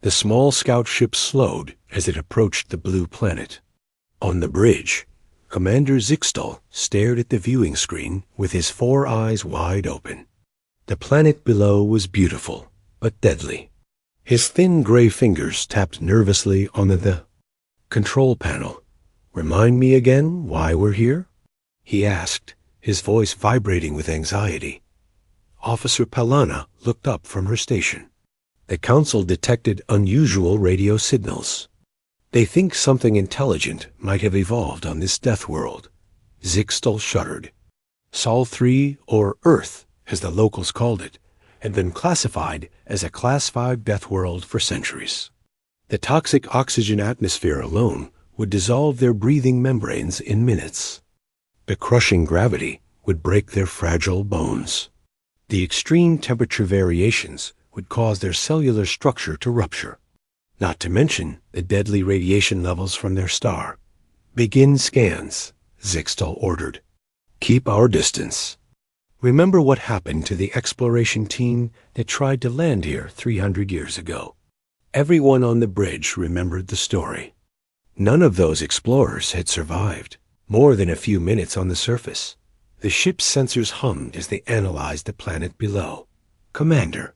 The small scout ship slowed as it approached the blue planet. On the bridge, Commander Zixtal stared at the viewing screen with his 4 eyes wide open. The planet below was beautiful, but deadly. His thin gray fingers tapped nervously on the control panel. "Remind me again why we're here?" he asked, his voice vibrating with anxiety. Officer Palana looked up from her station. The Council detected unusual radio signals. "They think something intelligent might have evolved on this death world." Zixtal shuddered. Sol 3, or Earth, as the locals called it, had been classified as a Class 5 death world for centuries. The toxic oxygen atmosphere alone would dissolve their breathing membranes in minutes. The crushing gravity would break their fragile bones. The extreme temperature variations would cause their cellular structure to rupture. Not to mention the deadly radiation levels from their star. "Begin scans," Zixtal ordered. "Keep our distance." Remember what happened to the exploration team that tried to land here 300 years ago. Everyone on the bridge remembered the story. None of those explorers had survived more than a few minutes on the surface. The ship's sensors hummed as they analyzed the planet below. "Commander,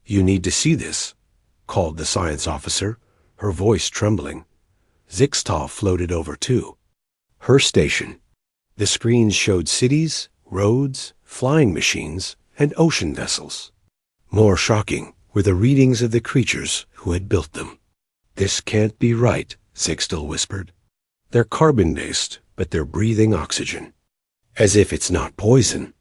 you need to see this," called the science officer, her voice trembling. Zixtal floated over too. Her station. The screens showed cities, roads, flying machines, and ocean vessels. More shocking were the readings of the creatures who had built them. "This can't be right," Zixtal whispered. "They're carbon-based, but they're breathing oxygen. As if it's not poison.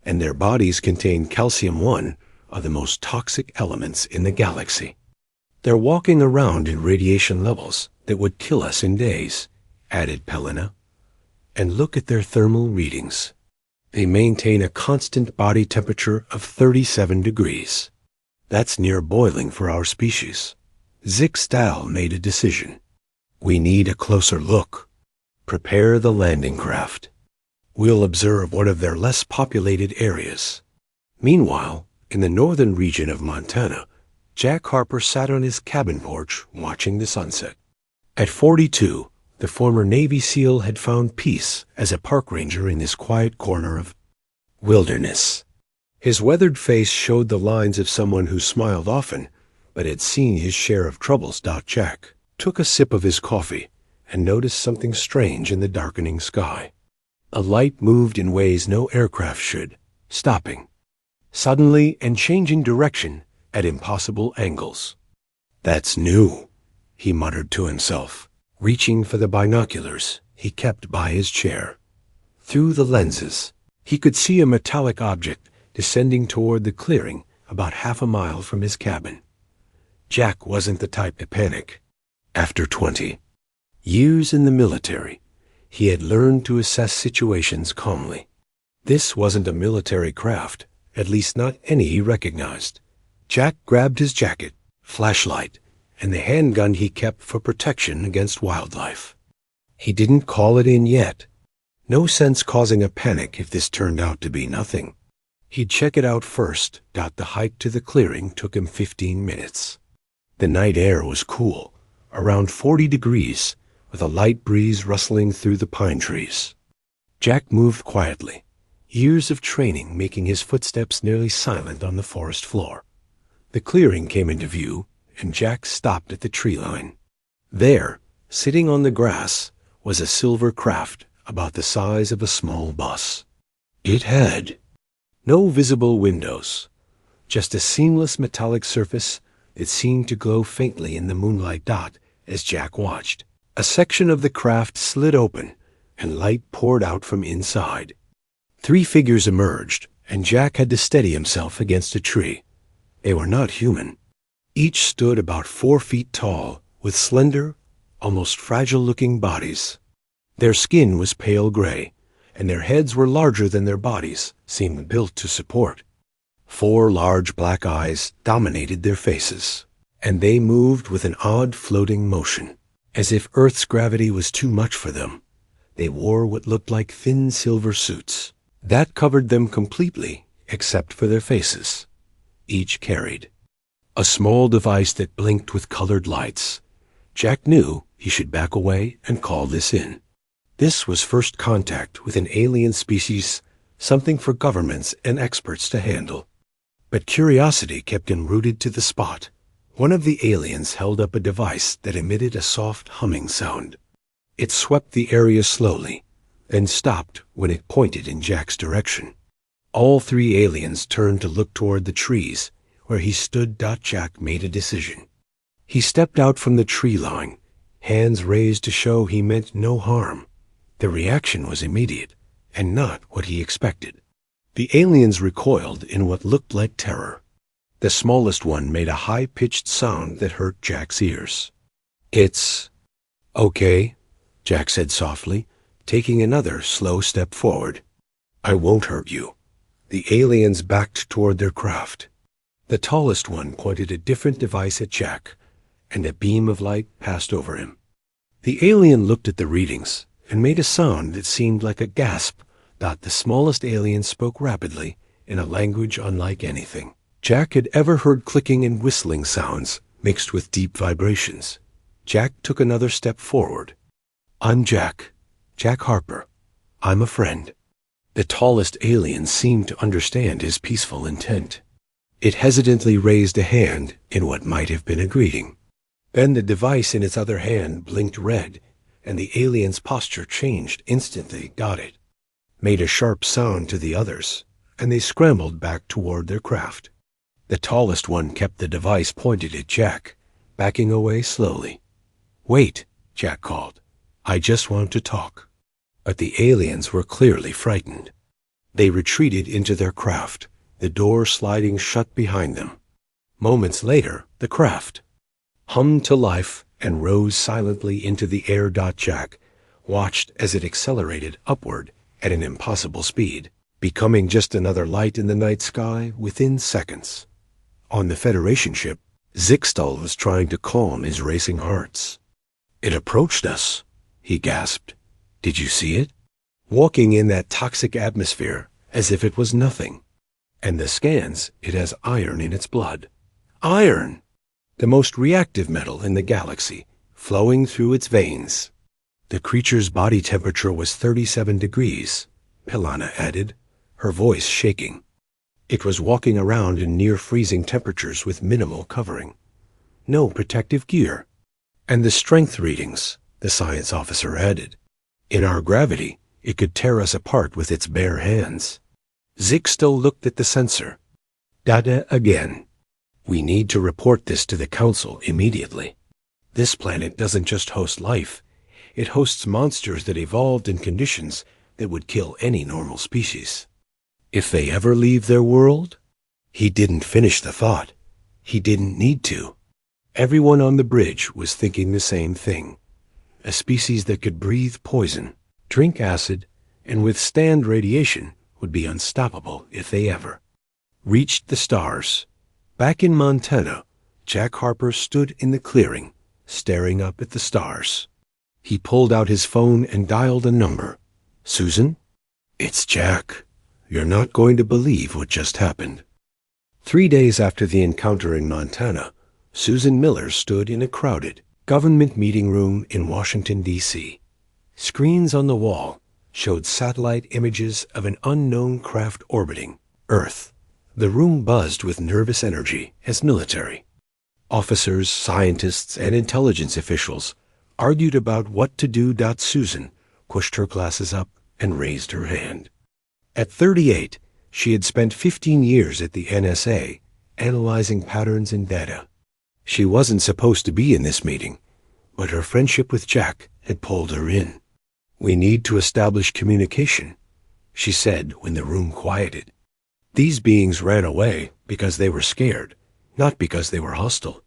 And their bodies contain calcium-1, of the most toxic elements in the galaxy. They're walking around in radiation levels that would kill us in days," added Pelina. "And look at their thermal readings. They maintain a constant body temperature of 37 degrees. That's near boiling for our species." Zixtal made a decision. "We need a closer look. Prepare the landing craft. We'll observe one of their less populated areas." Meanwhile, in the northern region of Montana, Jack Harper sat on his cabin porch watching the sunset. At 42, the former Navy SEAL had found peace as a park ranger in this quiet corner of wilderness. His weathered face showed the lines of someone who smiled often, but had seen his share of troubles. Jack took a sip of his coffee and noticed something strange in the darkening sky. A light moved in ways no aircraft should, stopping suddenly and changing direction at impossible angles. "That's new," he muttered to himself, reaching for the binoculars he kept by his chair. Through the lenses, he could see a metallic object descending toward the clearing about half a mile from his cabin. Jack wasn't the type to panic. After 20 years in the military, he had learned to assess situations calmly. This wasn't a military craft, at least not any he recognized. Jack grabbed his jacket, flashlight, and the handgun he kept for protection against wildlife. He didn't call it in yet. No sense causing a panic if this turned out to be nothing. He'd check it out first. The hike to the clearing took him 15 minutes. The night air was cool, around 40 degrees, with a light breeze rustling through the pine trees. Jack moved quietly, years of training making his footsteps nearly silent on the forest floor. The clearing came into view, and Jack stopped at the tree line. There, sitting on the grass, was a silver craft about the size of a small bus. It had no visible windows, just a seamless metallic surface that seemed to glow faintly in the moonlight. As Jack watched, a section of the craft slid open, and light poured out from inside. 3 figures emerged, and Jack had to steady himself against a tree. They were not human. Each stood about 4 feet tall, with slender, almost fragile-looking bodies. Their skin was pale gray, and their heads were larger than their bodies seemed built to support. 4 large black eyes dominated their faces, and they moved with an odd floating motion, as if Earth's gravity was too much for them. They wore what looked like thin silver suits that covered them completely except for their faces. Each carried a small device that blinked with colored lights. Jack knew he should back away and call this in. This was first contact with an alien species, something for governments and experts to handle. But curiosity kept him rooted to the spot. One of the aliens held up a device that emitted a soft humming sound. It swept the area slowly, then stopped when it pointed in Jack's direction. All three aliens turned to look toward the trees. Where he stood, Jack made a decision. He stepped out from the tree line, hands raised to show he meant no harm. The reaction was immediate, and not what he expected. The aliens recoiled in what looked like terror. The smallest one made a high-pitched sound that hurt Jack's ears. "It's okay," Jack said softly, taking another slow step forward. "I won't hurt you." The aliens backed toward their craft. The tallest one pointed a different device at Jack, and a beam of light passed over him. The alien looked at the readings and made a sound that seemed like a gasp. The smallest alien spoke rapidly in a language unlike anything Jack had ever heard, clicking and whistling sounds mixed with deep vibrations. Jack took another step forward. "I'm Jack Harper. I'm a friend." The tallest alien seemed to understand his peaceful intent. It hesitantly raised a hand in what might have been a greeting. Then the device in its other hand blinked red, and the alien's posture changed instantly. "Got it," made a sharp sound to the others, and they scrambled back toward their craft. The tallest one kept the device pointed at Jack, backing away slowly. "Wait," Jack called. "I just want to talk." But the aliens were clearly frightened. They retreated into their craft, the door sliding shut behind them. Moments later, the craft hummed to life and rose silently into the air. Jack watched as it accelerated upward at an impossible speed, becoming just another light in the night sky within seconds. On the Federation ship, Zixtal was trying to calm his racing hearts. "It approached us," he gasped. "Did you see it? Walking in that toxic atmosphere as if it was nothing. And the scans, it has iron in its blood." "Iron!" "The most reactive metal in the galaxy, flowing through its veins." "The creature's body temperature was 37 degrees, Pilana added, her voice shaking. "It was walking around in near-freezing temperatures with minimal covering. No protective gear." "And the strength readings," the science officer added. "In our gravity, it could tear us apart with its bare hands." Zixtal looked at the sensor. "Dada again. We need to report this to the Council immediately. This planet doesn't just host life. It hosts monsters that evolved in conditions that would kill any normal species. If they ever leave their world?" He didn't finish the thought. He didn't need to. Everyone on the bridge was thinking the same thing. A species that could breathe poison, drink acid, and withstand radiation would be unstoppable if they ever reached the stars. Back in Montana, Jack Harper stood in the clearing, staring up at the stars. He pulled out his phone and dialed a number. "Susan?" "It's Jack. You're not going to believe what just happened." 3 days after the encounter in Montana, Susan Miller stood in a crowded government meeting room in Washington, D.C. Screens on the wall showed satellite images of an unknown craft orbiting Earth. The room buzzed with nervous energy as military officers, scientists, and intelligence officials argued about what to do. Susan pushed her glasses up and raised her hand. At 38, she had spent 15 years at the NSA analyzing patterns in data. She wasn't supposed to be in this meeting, but her friendship with Jack had pulled her in. "We need to establish communication," she said when the room quieted. "These beings ran away because they were scared, not because they were hostile."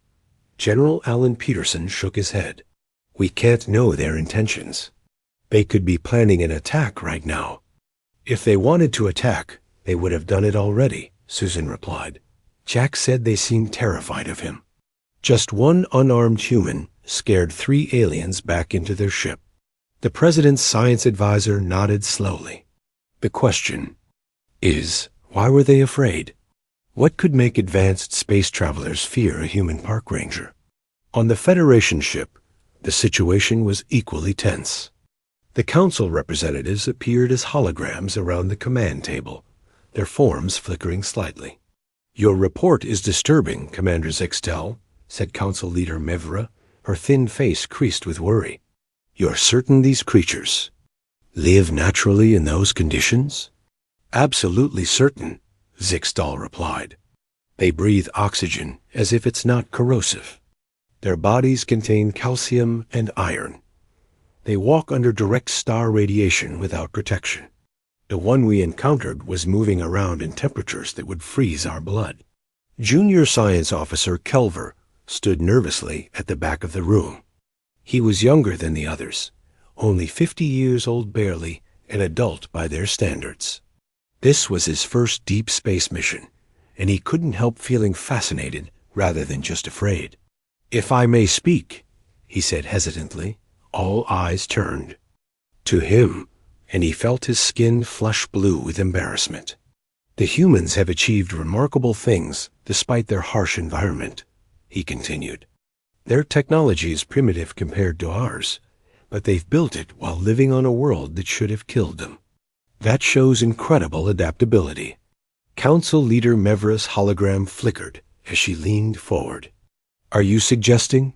General Alan Peterson shook his head. "We can't know their intentions. They could be planning an attack right now." "If they wanted to attack, they would have done it already," Susan replied. Jack said they seemed terrified of him. Just one unarmed human scared 3 aliens back into their ship. The president's science advisor nodded slowly. "The question is, why were they afraid? What could make advanced space travelers fear a human park ranger? On the Federation ship, the situation was equally tense. The Council representatives appeared as holograms around the command table, their forms flickering slightly. "Your report is disturbing, Commander Zixtel," said Council Leader Mevra, her thin face creased with worry. "You're certain these creatures live naturally in those conditions?" "Absolutely certain," Zixtal replied. "They breathe oxygen as if it's not corrosive. Their bodies contain calcium and iron. They walk under direct star radiation without protection. The one we encountered was moving around in temperatures that would freeze our blood." Junior Science Officer Kelver stood nervously at the back of the room. He was younger than the others, only 50 years old barely, an adult by their standards. This was his first deep space mission, and he couldn't help feeling fascinated rather than just afraid. "If I may speak," he said hesitantly. All eyes turned to him, and he felt his skin flush blue with embarrassment. "The humans have achieved remarkable things despite their harsh environment," he continued. "Their technology is primitive compared to ours, but they've built it while living on a world that should have killed them. That shows incredible adaptability." Council Leader Mevra's hologram flickered as she leaned forward. "Are you suggesting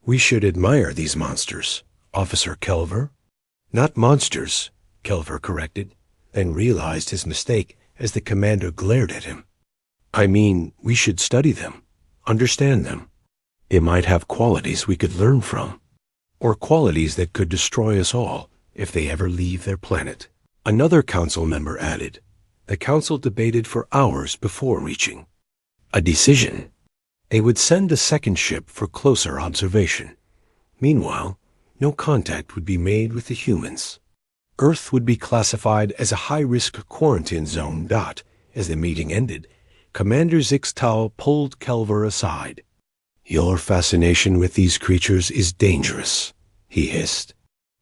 we should admire these monsters, Officer Kelver?" "Not monsters," Kelver corrected, then realized his mistake as the commander glared at him. "I mean, we should study them, understand them. They might have qualities we could learn from, or qualities that could destroy us all if they ever leave their planet." Another council member added. The council debated for hours before reaching a decision. They would send a second ship for closer observation. Meanwhile, no contact would be made with the humans. Earth would be classified as a high-risk quarantine zone. As the meeting ended, Commander Zixtal pulled Kelver aside. "Your fascination with these creatures is dangerous," he hissed.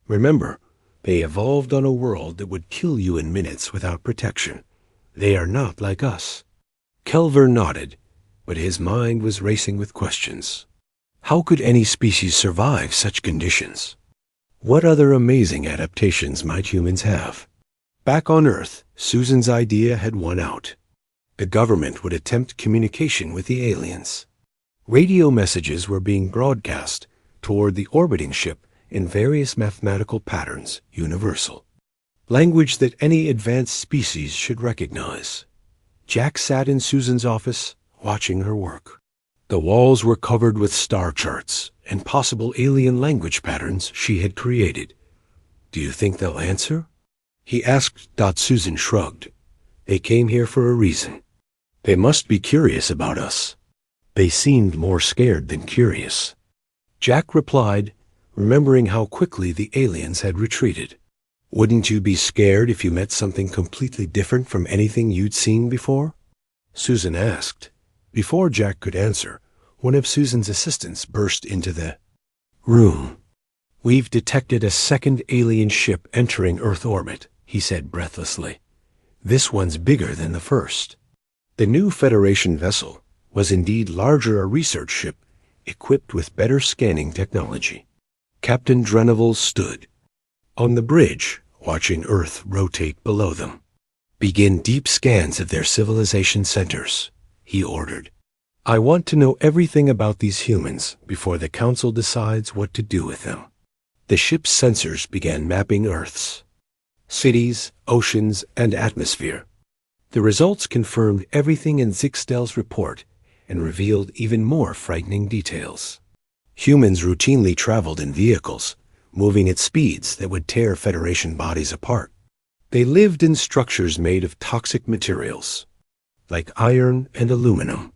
"Remember, they evolved on a world that would kill you in minutes without protection. They are not like us." Kelver nodded, but his mind was racing with questions. How could any species survive such conditions? What other amazing adaptations might humans have? Back on Earth, Susan's idea had won out. The government would attempt communication with the aliens. Radio messages were being broadcast toward the orbiting ship in various mathematical patterns, universal. Language that any advanced species should recognize. Jack sat in Susan's office, watching her work. The walls were covered with star charts and possible alien language patterns she had created. "Do you think they'll answer?" he asked. Susan shrugged. "They came here for a reason. They must be curious about us." They seemed more scared than curious. Jack replied, remembering how quickly the aliens had retreated. "Wouldn't you be scared if you met something completely different from anything you'd seen before?" Susan asked. Before Jack could answer, one of Susan's assistants burst into the room. "We've detected a second alien ship entering Earth orbit," he said breathlessly. "This one's bigger than the first." The new Federation vessel was indeed larger, a research ship equipped with better scanning technology. Captain Dreneval stood on the bridge, watching Earth rotate below them. "Begin deep scans of their civilization centers," he ordered. "I want to know everything about these humans before the Council decides what to do with them." The ship's sensors began mapping Earth's cities, oceans, and atmosphere. The results confirmed everything in Zixtel's report and revealed even more frightening details. Humans routinely traveled in vehicles, moving at speeds that would tear Federation bodies apart. They lived in structures made of toxic materials, like iron and aluminum.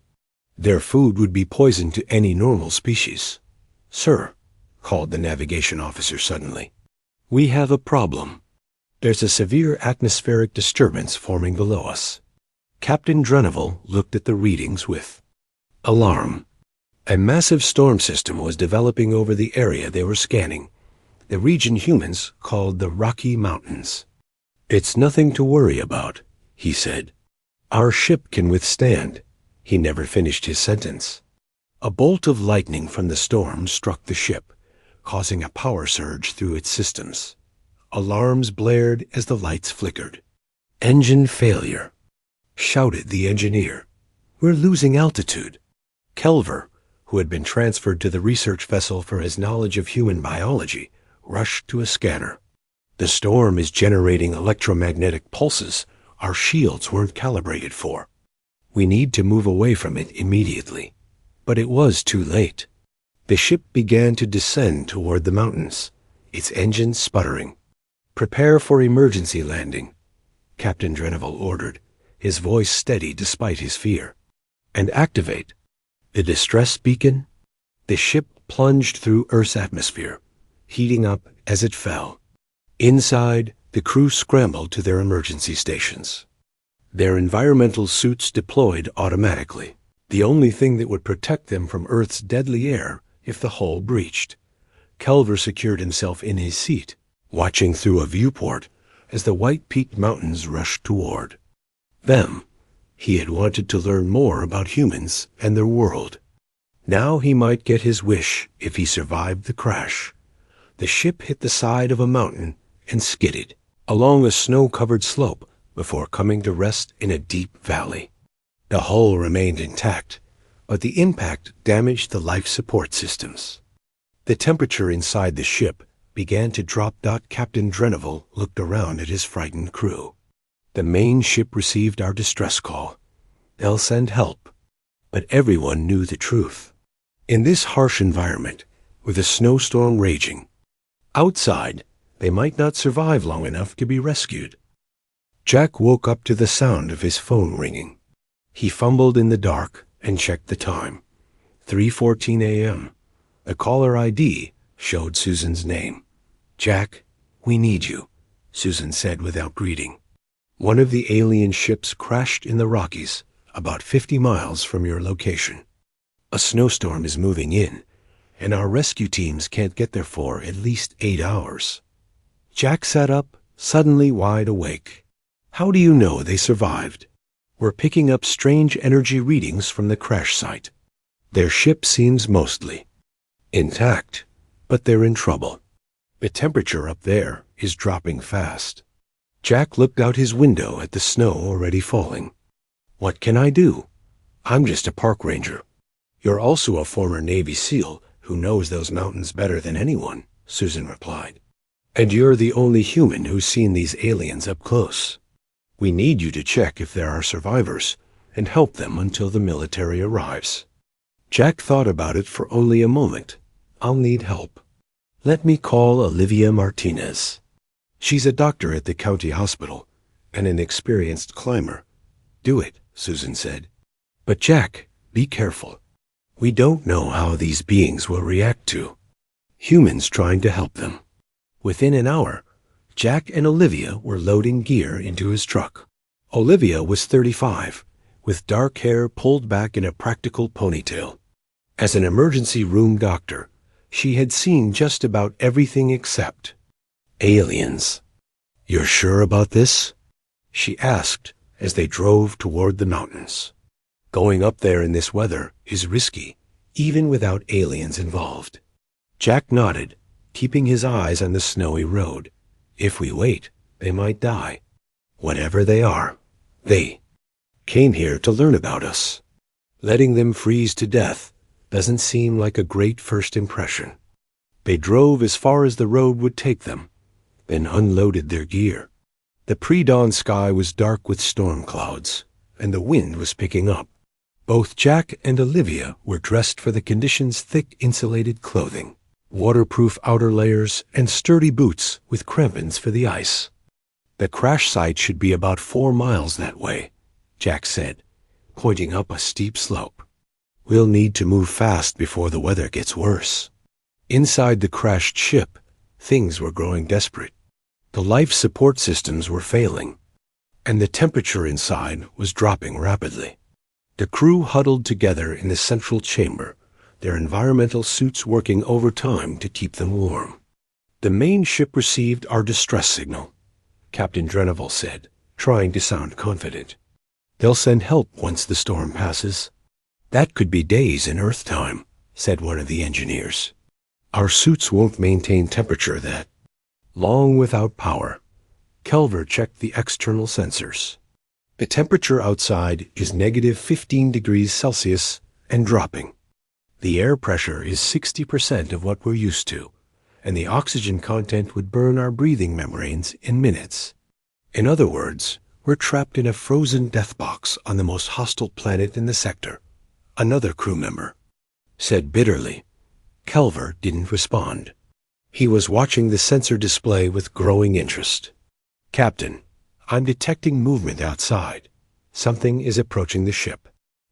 Their food would be poison to any normal species. "Sir," called the navigation officer suddenly, "we have a problem. There's a severe atmospheric disturbance forming below us." Captain Dreneval looked at the readings with alarm. A massive storm system was developing over the area they were scanning, the region humans called the Rocky Mountains. "It's nothing to worry about," he said. "Our ship can withstand He never finished his sentence. A bolt of lightning from the storm struck the ship, causing a power surge through its systems. Alarms blared as the lights flickered. "Engine failure," shouted the engineer. "We're losing altitude." Kelver, who had been transferred to the research vessel for his knowledge of human biology, rushed to a scanner. "The storm is generating electromagnetic pulses our shields weren't calibrated for. We need to move away from it immediately." But it was too late. The ship began to descend toward the mountains, its engines sputtering. "Prepare for emergency landing," Captain Dreneville ordered, his voice steady despite his fear. "And activate the distress beacon." The ship plunged through Earth's atmosphere, heating up as it fell. Inside, the crew scrambled to their emergency stations. Their environmental suits deployed automatically, the only thing that would protect them from Earth's deadly air if the hull breached. Kelver secured himself in his seat, watching through a viewport as the white-peaked mountains rushed toward them. He had wanted to learn more about humans and their world. Now he might get his wish if he survived the crash. The ship hit the side of a mountain and skidded along a snow-covered slope before coming to rest in a deep valley. The hull remained intact, but the impact damaged the life support systems. The temperature inside the ship began to drop. Captain Dreneville looked around at his frightened crew. "The main ship received our distress call. They'll send help." But everyone knew the truth. In this harsh environment, with a snowstorm raging, outside, they might not survive long enough to be rescued. Jack woke up to the sound of his phone ringing. He fumbled in the dark and checked the time. 3:14 a.m. The caller ID showed Susan's name. "Jack, we need you," Susan said without greeting. "One of the alien ships crashed in the Rockies, about 50 miles from your location. A snowstorm is moving in, and our rescue teams can't get there for at least 8 hours." Jack sat up, suddenly wide awake. "How do you know they survived?" "We're picking up strange energy readings from the crash site. Their ship seems mostly intact, but they're in trouble. The temperature up there is dropping fast." Jack looked out his window at the snow already falling. "What can I do? I'm just a park ranger." "You're also a former Navy SEAL who knows those mountains better than anyone," Susan replied. "And you're the only human who's seen these aliens up close. We need you to check if there are survivors and help them until the military arrives." Jack thought about it for only a moment. "I'll need help. Let me call Olivia Martinez. She's a doctor at the county hospital and an experienced climber." "Do it," Susan said. "But Jack, be careful. We don't know how these beings will react to humans trying to help them." Within an hour, Jack and Olivia were loading gear into his truck. Olivia was 35, with dark hair pulled back in a practical ponytail. As an emergency room doctor, she had seen just about everything except aliens. "You're sure about this?" she asked as they drove toward the mountains. "Going up there in this weather is risky, even without aliens involved." Jack nodded, keeping his eyes on the snowy road. "If we wait, they might die. Whatever they are, they came here to learn about us. Letting them freeze to death doesn't seem like a great first impression." They drove as far as the road would take them, then unloaded their gear. The pre-dawn sky was dark with storm clouds, and the wind was picking up. Both Jack and Olivia were dressed for the conditions' thick insulated clothing, waterproof outer layers, and sturdy boots with crampons for the ice. "The crash site should be about 4 miles that way," Jack said, pointing up a steep slope. "We'll need to move fast before the weather gets worse." Inside the crashed ship, things were growing desperate. The life support systems were failing, and the temperature inside was dropping rapidly. The crew huddled together in the central chamber, their environmental suits working overtime to keep them warm. "The main ship received our distress signal," Captain Dreneville said, trying to sound confident. They'll send help once the storm passes. That could be days in Earth time, said one of the engineers. Our suits won't maintain temperature that long without power. Kelver checked the external sensors. The temperature outside is negative 15 degrees Celsius and dropping. The air pressure is 60% of what we're used to, and the oxygen content would burn our breathing membranes in minutes. In other words, we're trapped in a frozen death box on the most hostile planet in the sector, another crew member said bitterly. Kelver didn't respond. He was watching the sensor display with growing interest. Captain, I'm detecting movement outside. Something is approaching the ship.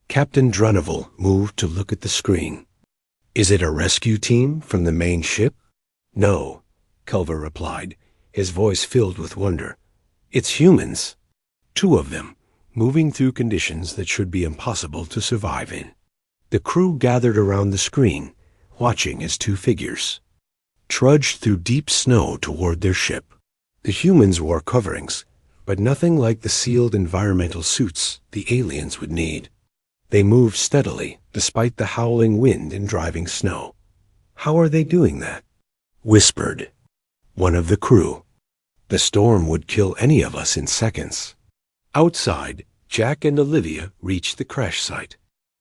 Captain Drunival moved to look at the screen. Is it a rescue team from the main ship? No, Kelver replied, his voice filled with wonder. It's humans. 2 of them, moving through conditions that should be impossible to survive in. The crew gathered around the screen, watching as 2 figures trudged through deep snow toward their ship. The humans wore coverings, but nothing like the sealed environmental suits the aliens would need. They moved steadily, despite the howling wind and driving snow. How are they doing that? Whispered one of the crew. The storm would kill any of us in seconds. Outside, Jack and Olivia reached the crash site.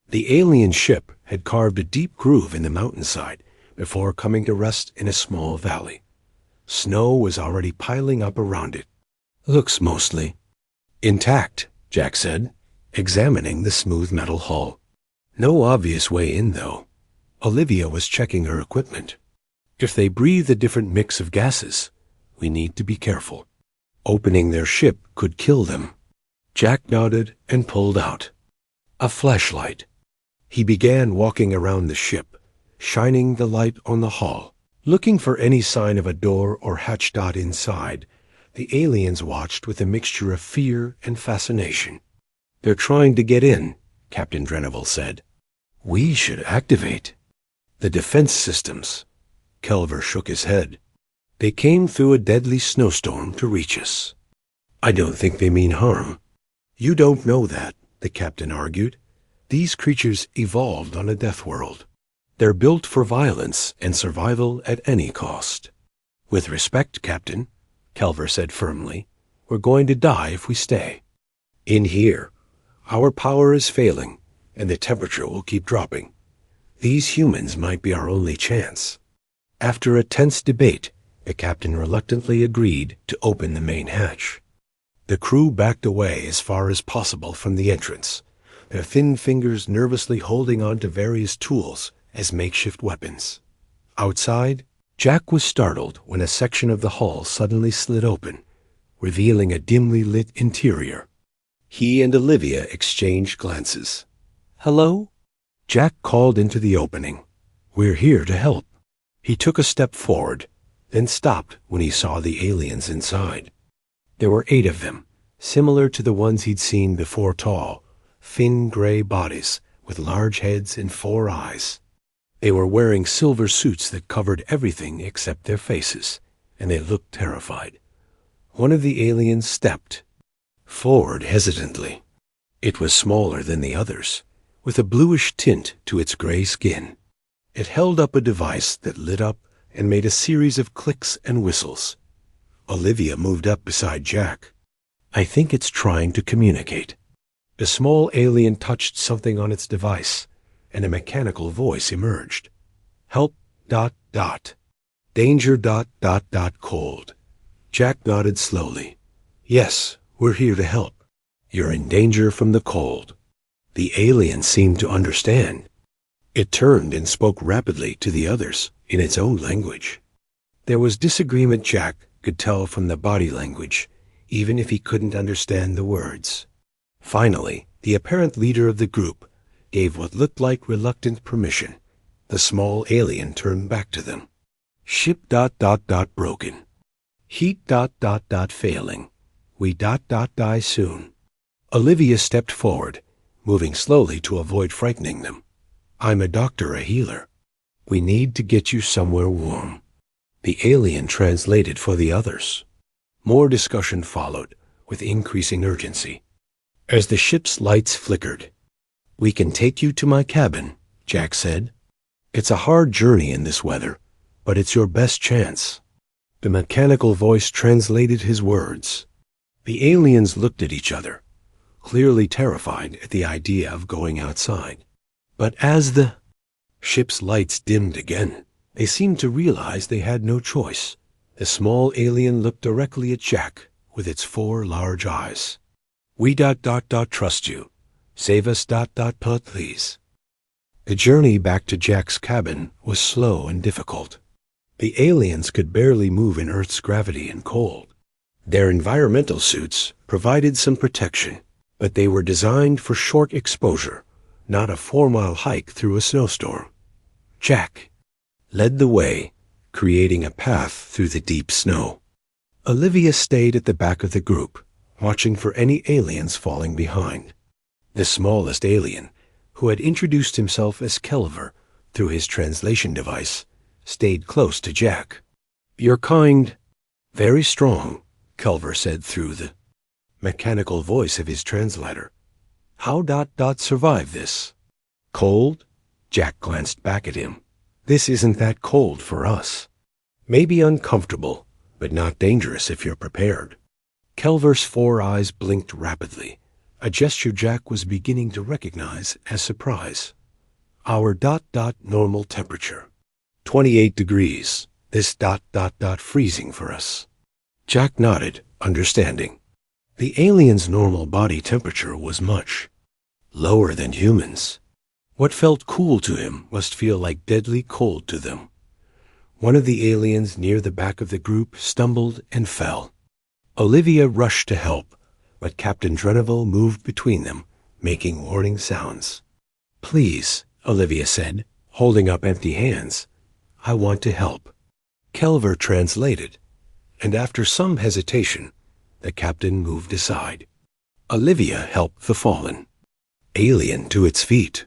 The alien ship had carved a deep groove in the mountainside before coming to rest in a small valley. Snow was already piling up around it. Looks mostly intact, Jack said, examining the smooth metal hull. No obvious way in, though. Olivia was checking her equipment. If they breathe a different mix of gases, we need to be careful. Opening their ship could kill them. Jack nodded and pulled out a flashlight. He began walking around the ship, shining the light on the hull. Looking for any sign of a door or hatch dot inside, the aliens watched with a mixture of fear and fascination. They're trying to get in, Captain Drenival said. We should activate the defense systems. Kelver shook his head. They came through a deadly snowstorm to reach us. I don't think they mean harm. You don't know that, the captain argued. These creatures evolved on a death world. They're built for violence and survival at any cost. With respect, Captain, Kelver said firmly, we're going to die if we stay. In here, our power is failing, and the temperature will keep dropping. These humans might be our only chance. After a tense debate, the captain reluctantly agreed to open the main hatch. The crew backed away as far as possible from the entrance, their thin fingers nervously holding on to various tools as makeshift weapons. Outside, Jack was startled when a section of the hull suddenly slid open, revealing a dimly lit interior. He and Olivia exchanged glances. Hello? Jack called into the opening. We're here to help. He took a step forward, then stopped when he saw the aliens inside. There were 8 of them, similar to the ones he'd seen before. Tall, thin gray bodies with large heads and 4 eyes. They were wearing silver suits that covered everything except their faces, and they looked terrified. One of the aliens stepped forward hesitantly. It was smaller than the others, with a bluish tint to its gray skin. It held up a device that lit up and made a series of clicks and whistles. Olivia moved up beside Jack. I think it's trying to communicate. The small alien touched something on its device, and a mechanical voice emerged. Help, ... Danger ... cold. Jack nodded slowly. Yes, we're here to help. You're in danger from the cold. The alien seemed to understand. It turned and spoke rapidly to the others in its own language. There was disagreement. Jack could tell from the body language, even if he couldn't understand the words. Finally, the apparent leader of the group gave what looked like reluctant permission. The small alien turned back to them. Ship ... broken. Heat ... failing. We ... die soon. Olivia stepped forward, moving slowly to avoid frightening them. I'm a doctor, a healer. We need to get you somewhere warm. The alien translated for the others. More discussion followed, with increasing urgency. as the ship's lights flickered. "We can take you to my cabin," Jack said. "It's a hard journey in this weather, but it's your best chance." The mechanical voice translated his words. The aliens looked at each other, clearly terrified at the idea of going outside. But as the ship's lights dimmed again, they seemed to realize they had no choice. The small alien looked directly at Jack with its 4 large eyes. "We trust you. Save us please." The journey back to Jack's cabin was slow and difficult. The aliens could barely move in Earth's gravity and cold. Their environmental suits provided some protection, but they were designed for short exposure, not a 4-mile hike through a snowstorm. Jack led the way, creating a path through the deep snow. Olivia stayed at the back of the group, watching for any aliens falling behind. The smallest alien, who had introduced himself as Kelver through his translation device, stayed close to Jack. "You're kind, very strong," Kelver said through the mechanical voice of his translator. "How survive this?" "Cold?" Jack glanced back at him. "This isn't that cold for us. Maybe uncomfortable, but not dangerous if you're prepared." Kelver's 4 eyes blinked rapidly, a gesture Jack was beginning to recognize as surprise. "Our normal temperature. 28 degrees. This freezing for us." Jack nodded, understanding. The alien's normal body temperature was much lower than humans. What felt cool to him must feel like deadly cold to them. One of the aliens near the back of the group stumbled and fell. Olivia rushed to help, but Captain Dreneville moved between them, making warning sounds. "Please," Olivia said, holding up empty hands. "I want to help." Kelver translated, and after some hesitation, the captain moved aside. Olivia helped the fallen alien to its feet.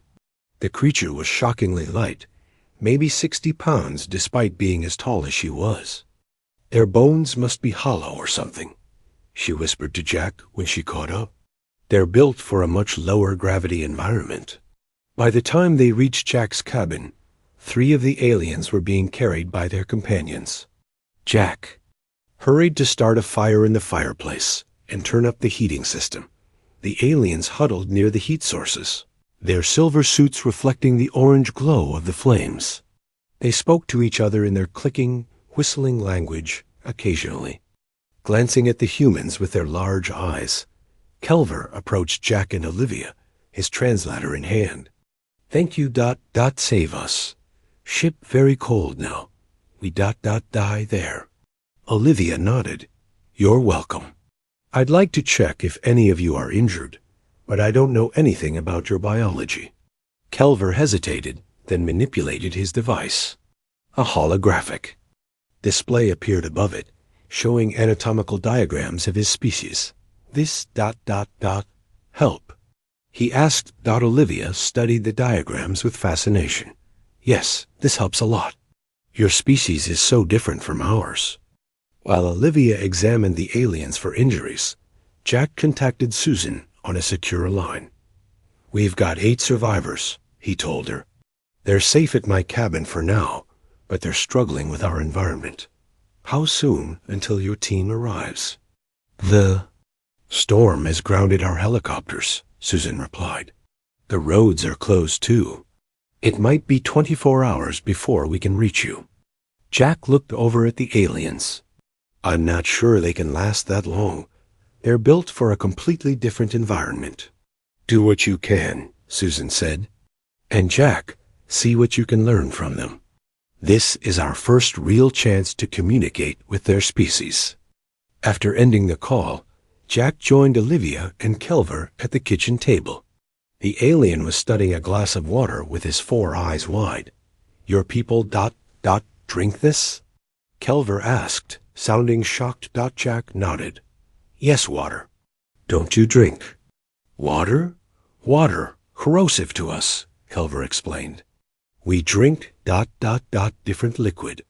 The creature was shockingly light, maybe 60 pounds despite being as tall as she was. "Their bones must be hollow or something," she whispered to Jack when she caught up. "They're built for a much lower gravity environment." By the time they reached Jack's cabin, 3 of the aliens were being carried by their companions. Jack hurried to start a fire in the fireplace and turn up the heating system. The aliens huddled near the heat sources, their silver suits reflecting the orange glow of the flames. They spoke to each other in their clicking, whistling language occasionally. Glancing at the humans with their large eyes, Kelver approached Jack and Olivia, his translator in hand. "Thank you, save us. Ship very cold now. We die there." Olivia nodded. "You're welcome. I'd like to check if any of you are injured, but I don't know anything about your biology." Kelver hesitated, then manipulated his device. A holographic display appeared above it, showing anatomical diagrams of his species. "This help?" He asked. Olivia studied the diagrams with fascination. "Yes, this helps a lot. Your species is so different from ours." While Olivia examined the aliens for injuries, Jack contacted Susan on a secure line. "We've got 8 survivors," he told her. "They're safe at my cabin for now, but they're struggling with our environment. How soon until your team arrives?" "The storm has grounded our helicopters," Susan replied. "The roads are closed too. It might be 24 hours before we can reach you." Jack looked over at the aliens. "I'm not sure they can last that long. They're built for a completely different environment." "Do what you can," Susan said. "And Jack, see what you can learn from them. This is our first real chance to communicate with their species." After ending the call, Jack joined Olivia and Kelver at the kitchen table. The alien was studying a glass of water with his 4 eyes wide. "Your people drink this?" Kelver asked, sounding shocked. Jack nodded. "Yes, water." "Don't you drink?" "Water? Water, corrosive to us," Kelver explained. "We drink different liquid."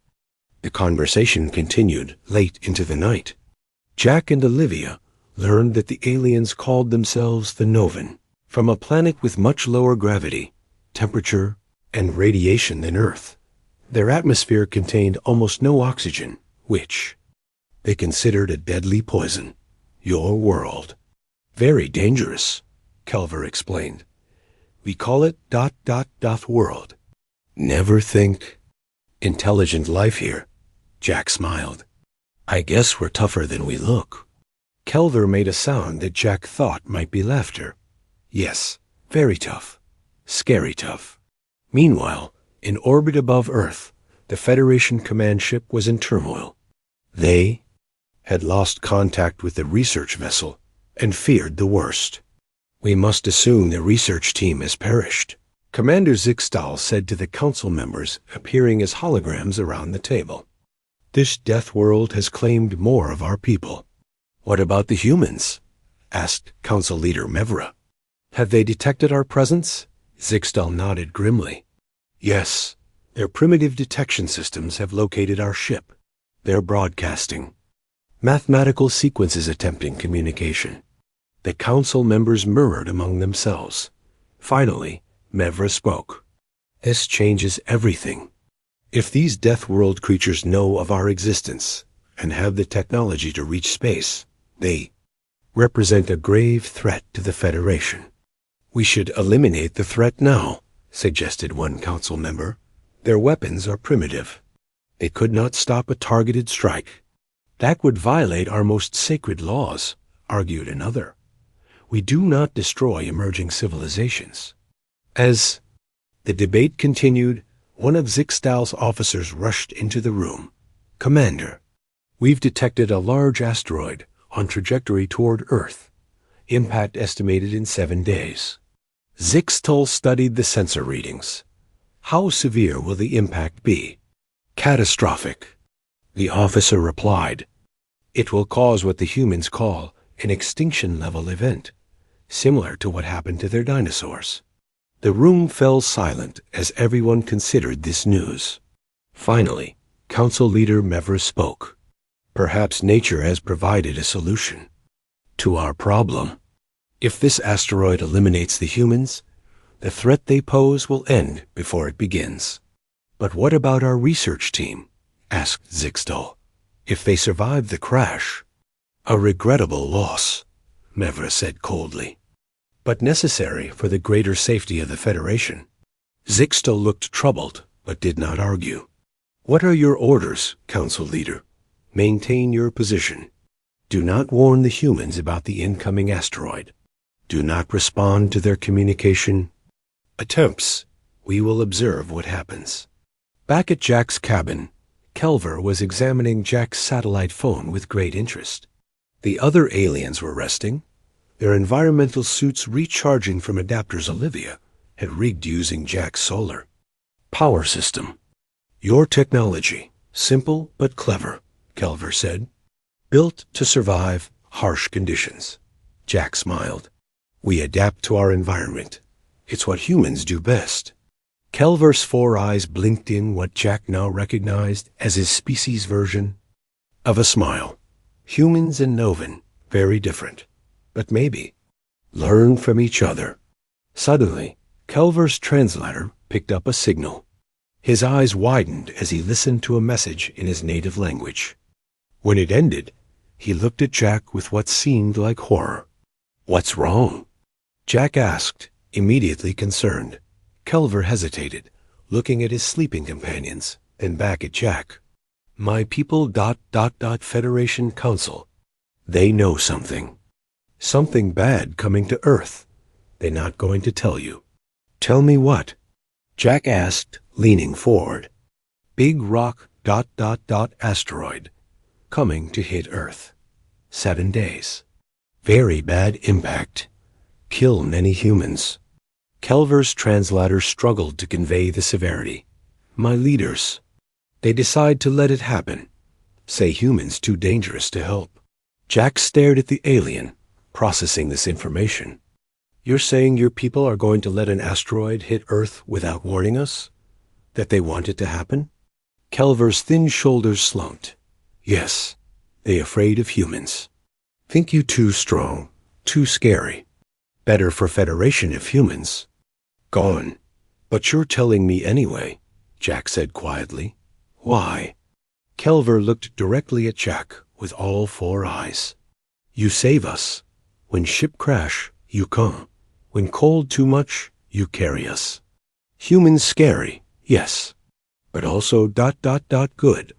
The conversation continued late into the night. Jack and Olivia learned that the aliens called themselves the Novan, from a planet with much lower gravity, temperature, and radiation than Earth. Their atmosphere contained almost no oxygen, which they considered a deadly poison. Your world. Very dangerous, Kelver explained. We call it ... world. Never think. Intelligent life here. Jack smiled. I guess we're tougher than we look. Kelver made a sound that Jack thought might be laughter. Yes, very tough. Scary tough. Meanwhile, in orbit above Earth, the Federation command ship was in turmoil. They had lost contact with the research vessel and feared the worst. We must assume the research team has perished, Commander Zixtal said to the council members appearing as holograms around the table. This death world has claimed more of our people. What about the humans? Asked Council Leader Mevra. Have they detected our presence? Zixtal nodded grimly. Yes, their primitive detection systems have located our ship. They're broadcasting. Mathematical sequences attempting communication. The council members murmured among themselves. Finally, Mevra spoke. This changes everything. If these Death World creatures know of our existence and have the technology to reach space, they represent a grave threat to the Federation. We should eliminate the threat now, suggested one council member. Their weapons are primitive. They could not stop a targeted strike. That would violate our most sacred laws, argued another. We do not destroy emerging civilizations. As the debate continued, one of Zixtal's officers rushed into the room. Commander, we've detected a large asteroid on trajectory toward Earth. Impact estimated in 7 days. Zixtal studied the sensor readings. How severe will the impact be? Catastrophic. The officer replied. It will cause what the humans call an extinction-level event, similar to what happened to their dinosaurs. The room fell silent as everyone considered this news. Finally, Council Leader Mevra spoke. Perhaps nature has provided a solution to our problem. If this asteroid eliminates the humans, the threat they pose will end before it begins. But what about our research team? Asked Zixtal. If they survive the crash, a regrettable loss, Mevra said coldly, but necessary for the greater safety of the Federation. Zixtal looked troubled, but did not argue. What are your orders, Council Leader? Maintain your position. Do not warn the humans about the incoming asteroid. Do not respond to their communication attempts. We will observe what happens. Back at Jack's cabin, Kelver was examining Jack's satellite phone with great interest. The other aliens were resting, their environmental suits recharging from adapters Olivia had rigged using Jack's solar power system. Your technology, simple but clever, Kelver said. Built to survive harsh conditions. Jack smiled. We adapt to our environment. It's what humans do best. Kelver's 4 eyes blinked in what Jack now recognized as his species' version of a smile. Humans and Novan, very different, but maybe learn from each other. Suddenly, Kelver's translator picked up a signal. His eyes widened as he listened to a message in his native language. When it ended, he looked at Jack with what seemed like horror. What's wrong? Jack asked, immediately concerned. Kelver hesitated, looking at his sleeping companions, then back at Jack. My people ... Federation Council. They know something. Something bad coming to Earth. They're not going to tell you. Tell me what? Jack asked, leaning forward. Big rock ... asteroid. Coming to hit Earth. 7 days. Very bad impact. Kill many humans. Kelver's translator struggled to convey the severity. My leaders. They decide to let it happen. Say humans too dangerous to help. Jack stared at the alien, processing this information. You're saying your people are going to let an asteroid hit Earth without warning us? That they want it to happen? Kelver's thin shoulders slumped. Yes, they're afraid of humans. Think you too strong, too scary. Better for Federation if humans. Gone. But you're telling me anyway, Jack said quietly. Why? Kelver looked directly at Jack with all 4 eyes. You save us. When ship crash, you come. When cold too much, you carry us. Humans scary, yes. But also ... good.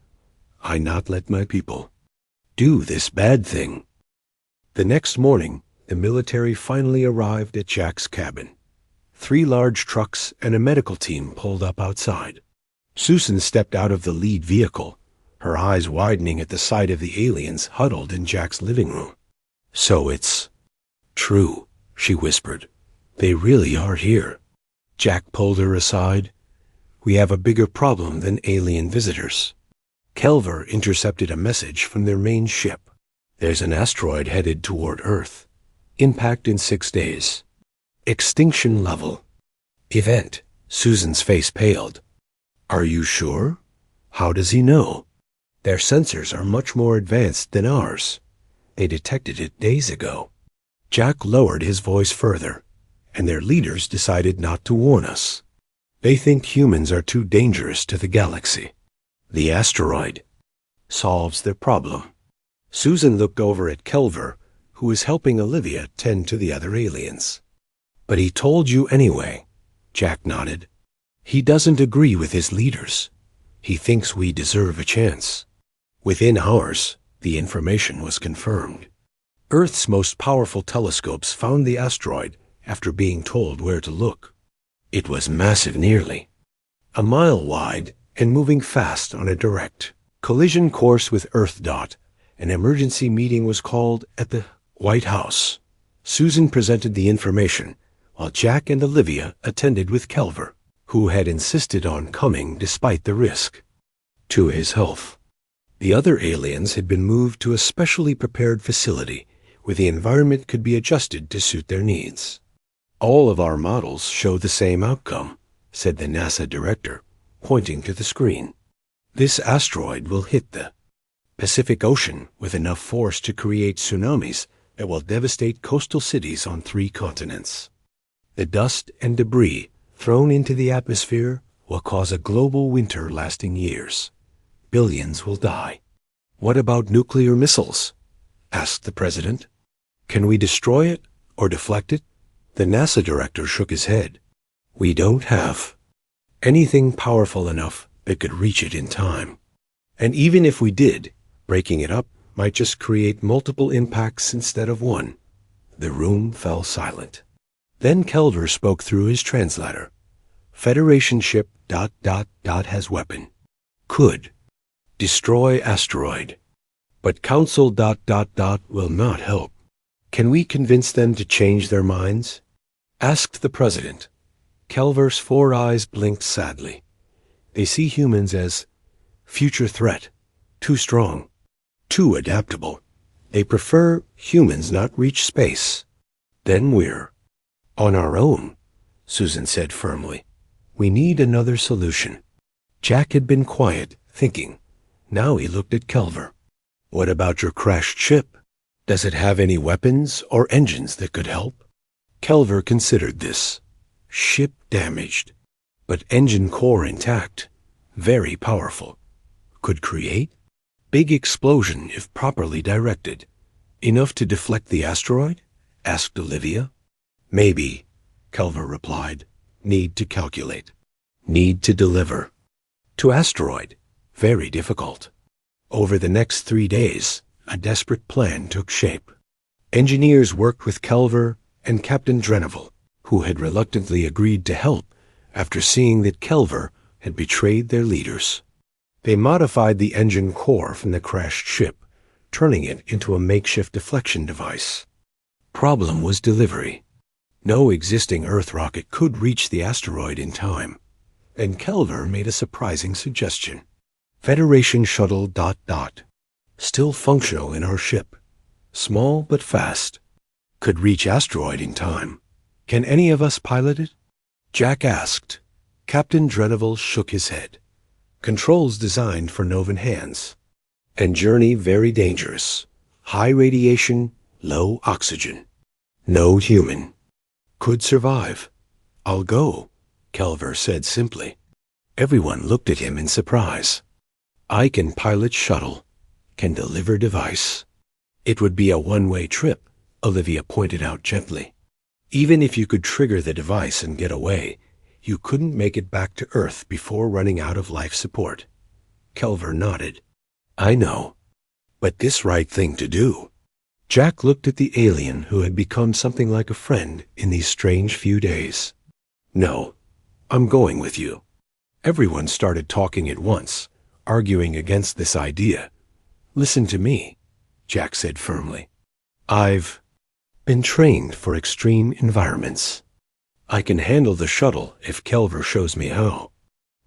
I not let my people do this bad thing. The next morning, the military finally arrived at Jack's cabin. 3 large trucks and a medical team pulled up outside. Susan stepped out of the lead vehicle, her eyes widening at the sight of the aliens huddled in Jack's living room. So it's true, she whispered. They really are here. Jack pulled her aside. We have a bigger problem than alien visitors. Kelver intercepted a message from their main ship. There's an asteroid headed toward Earth. Impact in 6 days. Extinction level. Event. Susan's face paled. Are you sure? How does he know? Their sensors are much more advanced than ours. They detected it days ago. Jack lowered his voice further, and their leaders decided not to warn us. They think humans are too dangerous to the galaxy. The asteroid solves their problem. Susan looked over at Kelver, who was helping Olivia tend to the other aliens. But he told you anyway, Jack nodded. He doesn't agree with his leaders. He thinks we deserve a chance. Within hours, the information was confirmed. Earth's most powerful telescopes found the asteroid after being told where to look. It was massive, nearly a mile wide and moving fast on a direct collision course with Earth. An emergency meeting was called at the White House. Susan presented the information, while Jack and Olivia attended with Kelver, who had insisted on coming despite the risk to his health. The other aliens had been moved to a specially prepared facility where the environment could be adjusted to suit their needs. All of our models show the same outcome, said the NASA director, pointing to the screen. This asteroid will hit the Pacific Ocean with enough force to create tsunamis that will devastate coastal cities on 3 continents. The dust and debris thrown into the atmosphere will cause a global winter lasting years. Billions will die. What about nuclear missiles? Asked the president. Can we destroy it or deflect it? The NASA director shook his head. We don't have anything powerful enough that could reach it in time. And even if we did, breaking it up might just create multiple impacts instead of one. The room fell silent. Then Kelver spoke through his translator. Federation ship ... has weapon. Could destroy asteroid. But Council ... will not help. Can we convince them to change their minds? Asked the president. Kelver's 4 eyes blinked sadly. They see humans as future threat, too strong, too adaptable. They prefer humans not reach space. Then we're on our own, Susan said firmly. We need another solution. Jack had been quiet, thinking. Now he looked at Kelver. What about your crashed ship? Does it have any weapons or engines that could help? Kelver considered this. Ship damaged, but engine core intact. Very powerful. Could create big explosion if properly directed. Enough to deflect the asteroid? Asked Olivia. Maybe, Kelver replied. Need to calculate. Need to deliver. To asteroid. Very difficult. Over the next 3 days, a desperate plan took shape. Engineers worked with Kelver and Captain Dreneval, who had reluctantly agreed to help after seeing that Kelver had betrayed their leaders. They modified the engine core from the crashed ship, turning it into a makeshift deflection device. Problem was delivery. No existing Earth rocket could reach the asteroid in time, and Kelver made a surprising suggestion. Federation shuttle ... still functional in our ship. Small but fast. Could reach asteroid in time. Can any of us pilot it? Jack asked. Captain Dreneval shook his head. Controls designed for Novan hands. And journey very dangerous. High radiation, Low oxygen. No human could survive. I'll go, Kelver said simply. Everyone looked at him in surprise. I can pilot shuttle, can deliver device. It would be a one-way trip, Olivia pointed out gently. Even if you could trigger the device and get away, you couldn't make it back to Earth before running out of life support. Kelver nodded. I know, but this right thing to do. Jack looked at the alien who had become something like a friend in these strange few days. No, I'm going with you. Everyone started talking at once, arguing against this idea. Listen to me, Jack said firmly. I've been trained for extreme environments. I can handle the shuttle if Kelver shows me how.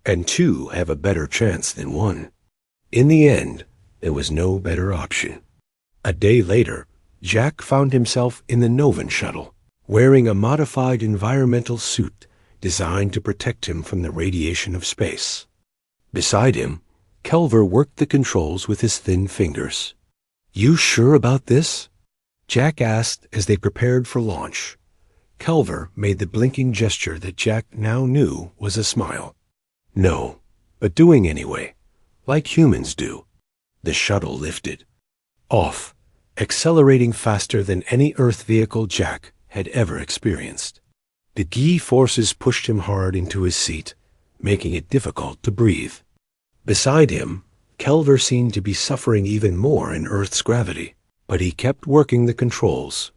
And two have a better chance than one. In the end, there was no better option. A day later, Jack found himself in the Novan shuttle, wearing a modified environmental suit designed to protect him from the radiation of space. Beside him, Kelver worked the controls with his thin fingers. You sure about this? Jack asked as they prepared for launch. Kelver made the blinking gesture that Jack now knew was a smile. No, but doing anyway, like humans do. The shuttle lifted. Off, accelerating faster than any Earth vehicle Jack had ever experienced. The G forces pushed him hard into his seat, making it difficult to breathe. Beside him, Kelver seemed to be suffering even more in Earth's gravity, but he kept working the controls.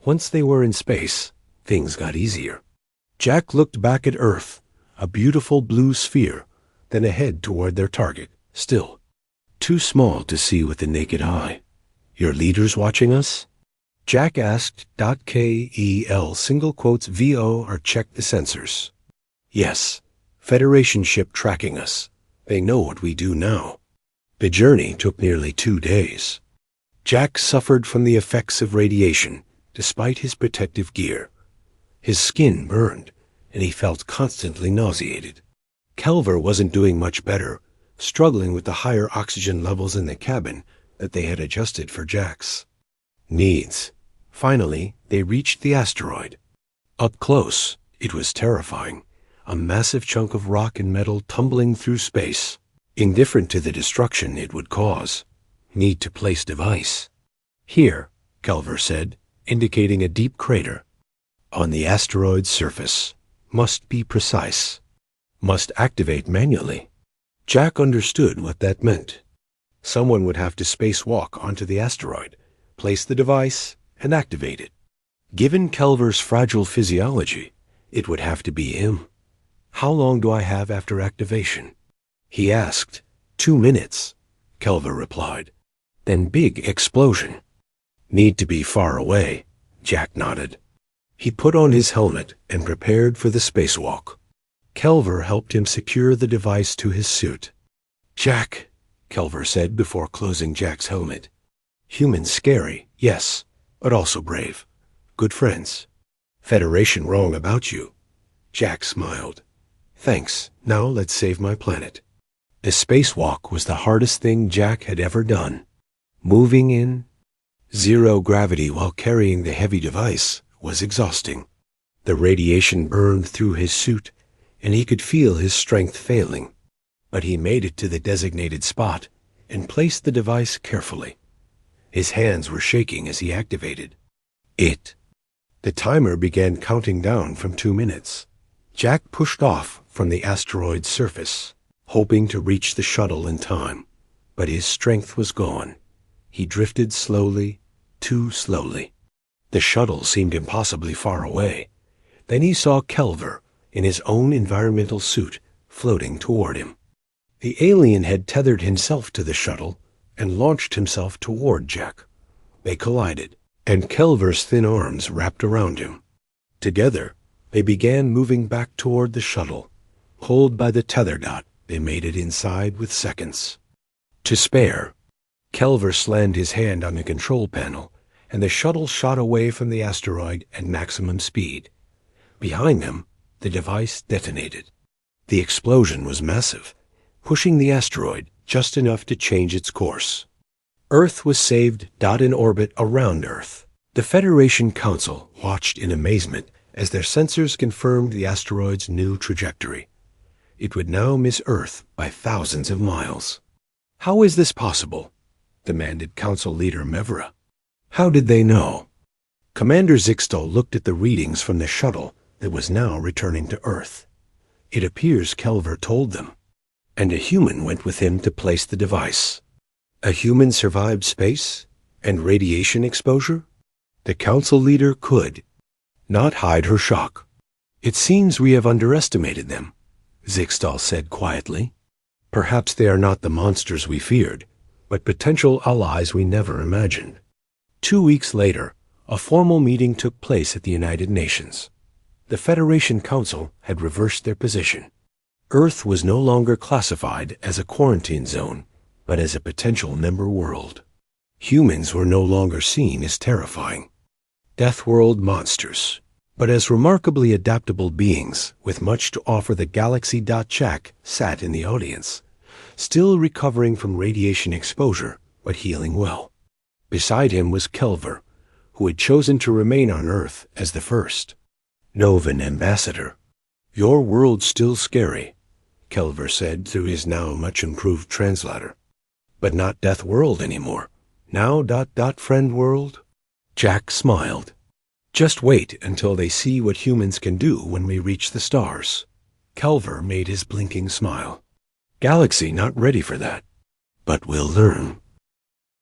Once they were in space, things got easier. Jack looked back at Earth, a beautiful blue sphere, then ahead toward their target, still too small to see with the naked eye. Your leaders watching us? Jack asked. KEL single quotes VO or check the sensors. Yes, Federation ship tracking us. They know what we do now. The journey took nearly 2 days. Jack suffered from the effects of radiation, despite his protective gear. His skin burned, and he felt constantly nauseated. Kelver wasn't doing much better, struggling with the higher oxygen levels in the cabin that they had adjusted for Jack's needs. Finally, they reached the asteroid. Up close, it was terrifying. A massive chunk of rock and metal tumbling through space, indifferent to the destruction it would cause. Need to place device. Here, Kelver said, indicating a deep crater. On the asteroid's surface. Must be precise. Must activate manually. Jack understood what that meant. Someone would have to spacewalk onto the asteroid, place the device, and activate it. Given Kelver's fragile physiology, it would have to be him. How long do I have after activation? He asked. 2 minutes, Kelver replied. Then big explosion. Need to be far away, Jack nodded. He put on his helmet and prepared for the spacewalk. Kelver helped him secure the device to his suit. Jack, Kelver said before closing Jack's helmet. Humans scary, yes, but also brave. Good friends. Federation wrong about you. Jack smiled. Thanks. Now let's save my planet. The spacewalk was the hardest thing Jack had ever done. Moving in zero gravity while carrying the heavy device was exhausting. The radiation burned through his suit, and he could feel his strength failing. But he made it to the designated spot and placed the device carefully. His hands were shaking as he activated it. The timer began counting down from 2 minutes. Jack pushed off from the asteroid's surface, hoping to reach the shuttle in time. But his strength was gone. He drifted slowly, too slowly. The shuttle seemed impossibly far away. Then he saw Kelver, in his own environmental suit, floating toward him. The alien had tethered himself to the shuttle and launched himself toward Jack. They collided, and Kelver's thin arms wrapped around him. Together, they began moving back toward the shuttle. Pulled by the tether dot, they made it inside with seconds. To spare, Kelver slammed his hand on the control panel, and the shuttle shot away from the asteroid at maximum speed. Behind them, the device detonated. The explosion was massive, pushing the asteroid just enough to change its course. Earth was saved. In orbit around Earth, The Federation Council watched in amazement as their sensors confirmed the asteroid's new trajectory. It would now miss Earth by thousands of miles. "How is this possible?" demanded Council Leader Mevra. "How did they know?" Commander Zixtal looked at the readings from the shuttle that was now returning to Earth. "It appears Kelver told them, and a human went with him to place the device. A human survived space and radiation exposure?" The Council Leader could not hide her shock. "It seems we have underestimated them," Zixtal said quietly. "Perhaps they are not the monsters we feared, but potential allies we never imagined." 2 weeks later, a formal meeting took place at the United Nations. The Federation Council had reversed their position. Earth was no longer classified as a quarantine zone, but as a potential member world. Humans were no longer seen as terrifying Death World monsters, but as remarkably adaptable beings with much to offer. The Galaxy. Chak sat in the audience, still recovering from radiation exposure, but healing well. Beside him was Kelver, who had chosen to remain on Earth as the first Novan ambassador. "Your world's still scary," Kelver said through his now much improved translator. "But not Death World anymore. Now ... friend world?" Jack smiled. "Just wait until they see what humans can do when we reach the stars." Kelver made his blinking smile. "Galaxy not ready for that. But we'll learn."